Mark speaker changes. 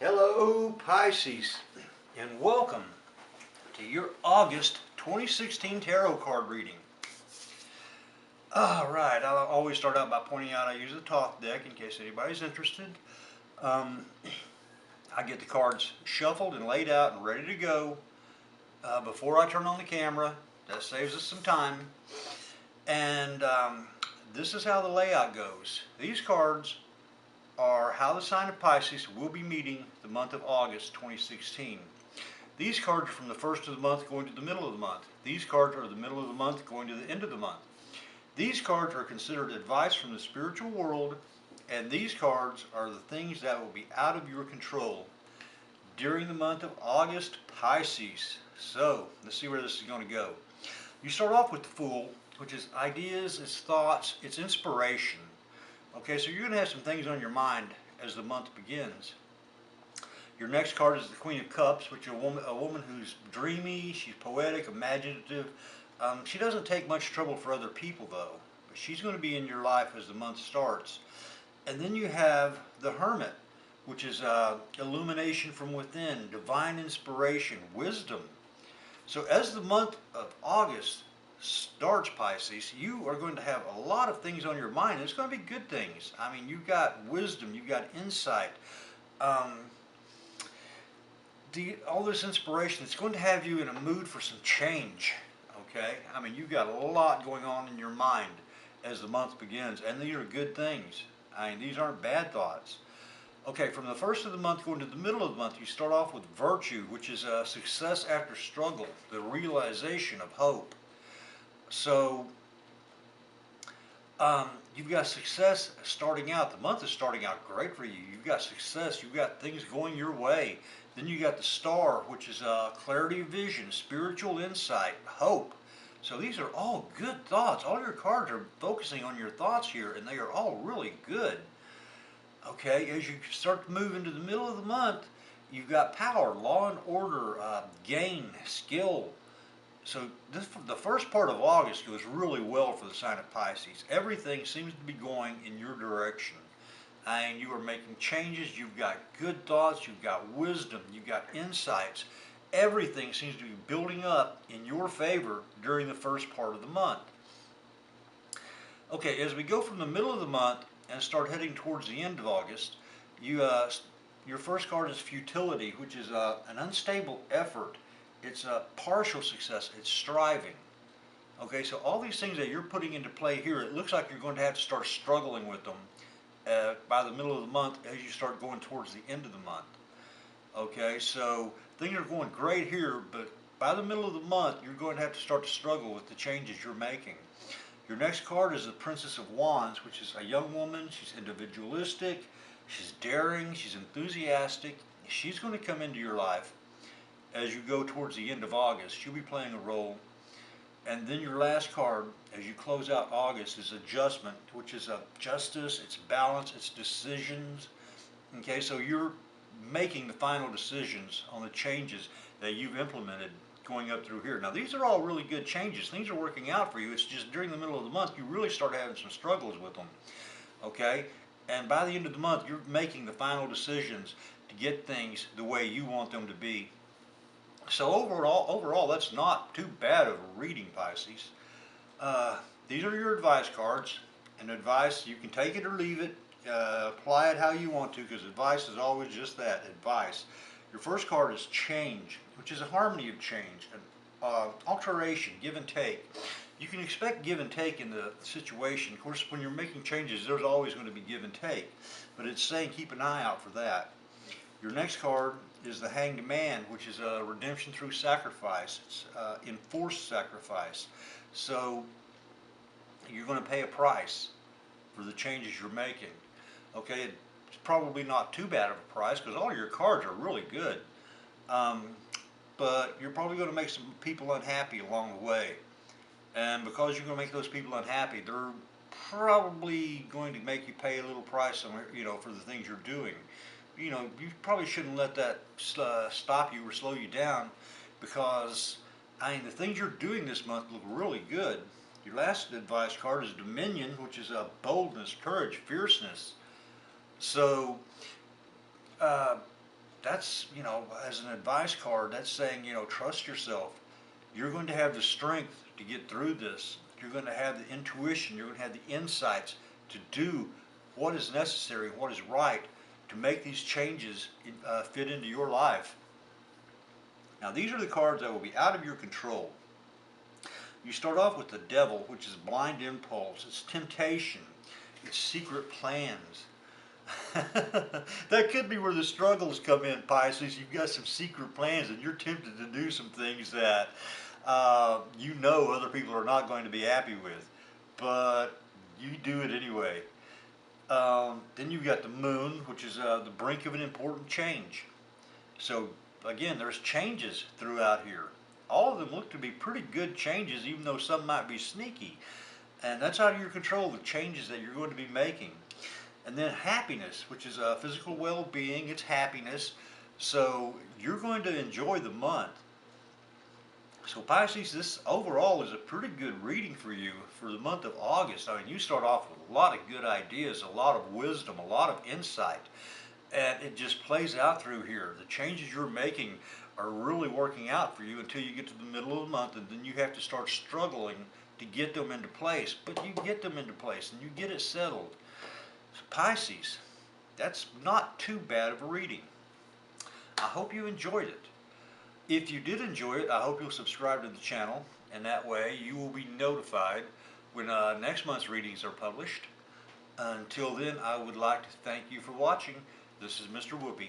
Speaker 1: Hello Pisces, and welcome to your August 2016 tarot card reading. Alright, I'll always start out by pointing out I use the Thoth deck in case anybody's interested. I get the cards shuffled and laid out and ready to go before I turn on the camera. That saves us some time. And this is how the layout goes. These cards are how the sign of Pisces will be meeting the month of August 2016. These cards are from the first of the month going to the middle of the month. These cards are the middle of the month going to the end of the month. These cards are considered advice from the spiritual world, and these cards are the things that will be out of your control during the month of August, Pisces. So, let's see where this is going to go. You start off with the Fool, which is ideas, it's thoughts, it's inspiration. Okay, so you're going to have some things on your mind as the month begins. Your next card is the Queen of Cups, which is a woman who's dreamy, she's poetic, imaginative. She doesn't take much trouble for other people though, but she's going to be in your life as the month starts. And then you have the Hermit, which is illumination from within, divine inspiration, wisdom. So as the month of August starts, Pisces, you are going to have a lot of things on your mind. It's going to be good things. I mean, you've got wisdom, you've got insight, all this inspiration. It's going to have you in a mood for some change. Okay, I mean, you've got a lot going on in your mind as the month begins, and these are good things. I mean, these aren't bad thoughts. Okay, from the first of the month going to the middle of the month, you start off with Virtue, which is success after struggle, the realization of hope. So you've got success starting out. The month is starting out great for you. You've got success. You've got things going your way. Then you got the Star, which is clarity of vision, spiritual insight, hope. So these are all good thoughts. All your cards are focusing on your thoughts here, and they are all really good. Okay, as you start to move into the middle of the month, you've got Power, law and order, gain, skill. So the first part of August goes really well for the sign of Pisces. Everything seems to be going in your direction. And you are making changes, you've got good thoughts, you've got wisdom, you've got insights. Everything seems to be building up in your favor during the first part of the month. Okay, as we go from the middle of the month and start heading towards the end of August, your first card is Futility, which is an unstable effort. It's a partial success, it's striving. Okay, so all these things that you're putting into play here, it looks like you're going to have to start struggling with them by the middle of the month as you start going towards the end of the month. Okay, so things are going great here, but by the middle of the month, you're going to have to start to struggle with the changes you're making. Your next card is the Princess of Wands, which is a young woman. She's individualistic, she's daring, she's enthusiastic. She's going to come into your life as you go towards the end of August. She'll be playing a role. And then your last card, as you close out August, is Adjustment, which is justice, it's balance, it's decisions. Okay, so you're making the final decisions on the changes that you've implemented going up through here. Now, these are all really good changes. Things are working out for you. It's just during the middle of the month, you really start having some struggles with them. Okay, and by the end of the month, you're making the final decisions to get things the way you want them to be. So overall, that's not too bad of a reading, Pisces. These are your advice cards, and advice, you can take it or leave it, apply it how you want to, because advice is always just that, advice. Your first card is Change, which is a harmony of change, alteration, give and take. You can expect give and take in the situation. Of course, when you're making changes, there's always going to be give and take, but it's saying keep an eye out for that. Your next card is the Hanged Man, which is a redemption through sacrifice. It's enforced sacrifice. So you're going to pay a price for the changes you're making. Okay, it's probably not too bad of a price because all your cards are really good. But you're probably going to make some people unhappy along the way. And because you're going to make those people unhappy, they're probably going to make you pay a little price on, for the things you're doing. You probably shouldn't let that stop you or slow you down, because the things you're doing this month look really good. Your last advice card is Dominion, which is boldness, courage, fierceness. So that's, you know, as an advice card, that's saying, you know, trust yourself. You're going to have the strength to get through this. You're going to have the intuition. You're going to have the insights to do what is necessary, what is right, to make these changes fit into your life. Now, these are the cards that will be out of your control. You start off with the devil, which is blind impulse. It's temptation. It's secret plans. That could be where the struggles come in, Pisces. You've got some secret plans and you're tempted to do some things that you know other people are not going to be happy with, but you do it anyway. Then you've got the moon, which is the brink of an important change. So again, there's changes throughout here. All of them look to be pretty good changes, even though some might be sneaky. And that's out of your control, the changes that you're going to be making. And then happiness, which is physical well-being, it's happiness. So you're going to enjoy the month. So Pisces, this overall is a pretty good reading for you for the month of August. I mean, you start off with a lot of good ideas, a lot of wisdom, a lot of insight. And it just plays out through here. The changes you're making are really working out for you until you get to the middle of the month, and then you have to start struggling to get them into place. But you get them into place and you get it settled. So Pisces, that's not too bad of a reading. I hope you enjoyed it. If you did enjoy it, I hope you'll subscribe to the channel, and that way you will be notified when next month's readings are published. Until then, I would like to thank you for watching. This is Mr. Whoopi.